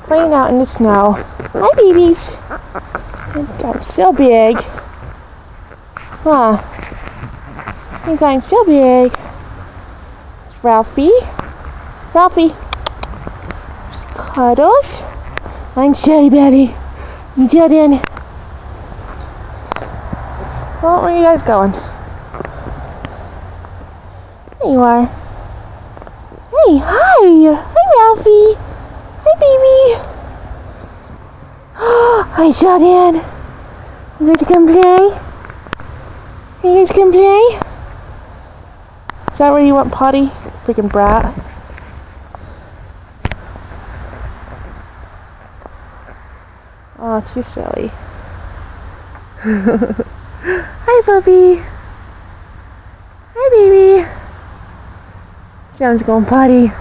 playing out in the snow. Hi, babies. It's gotten so big. Huh. You've gotten so big. It's Ralphie. Ralphie. There's Cuddles. I'm Shelly Betty. You did in. Well, where are you guys going? There you are. Hey, hi. Hi, Ralphie. Hi, baby. Hi, Sheldon. You like to come play? You guys come play? Is that where you went potty? Freaking brat. Oh, too silly. Hi, puppy. Hi, baby. Sounds going potty.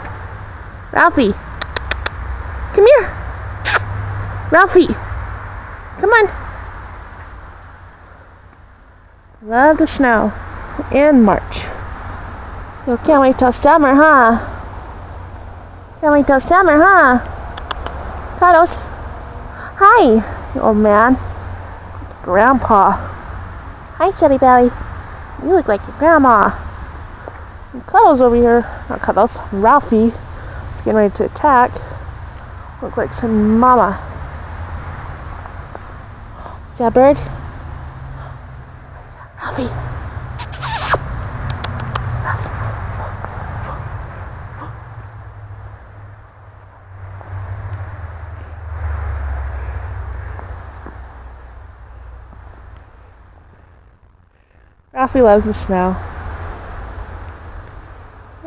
Ralphie. Come here. Ralphie. Come on. Love the snow. And March. You can't wait till summer, huh? Can't wait till summer, huh? Cuddles. Hi, you old man. Grandpa. Hi, Silly Belly. You look like your grandma. And Cuddles over here. Not Cuddles. Ralphie. Is getting ready to attack. Look like some mama. Is that a bird? Ralphie. Ralphie loves the snow.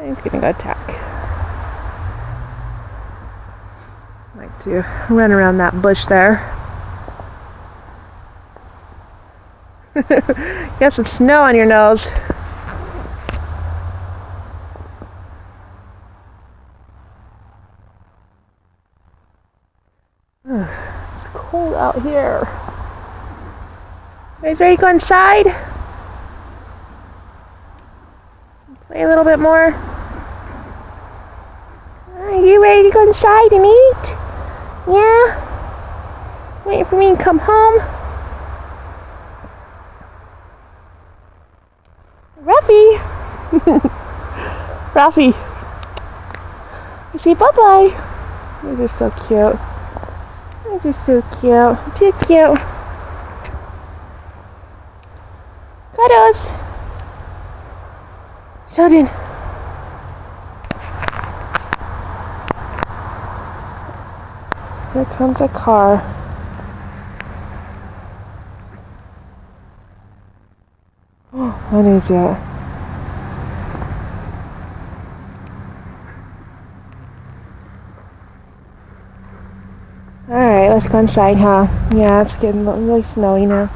He's gonna go attack. Like to run around that bush there. You got some snow on your nose. It's cold out here. You guys ready to go inside? Play a little bit more. Are you ready to go inside and eat? Yeah? Waiting for me to come home? Ralphie! Ralphie! You say bye-bye. These are so cute. These are so cute. Too cute. Cuddles! Sheldon! Here comes a car. Oh, what is that? Alright, let's go inside, huh? Yeah, it's getting really snowy now.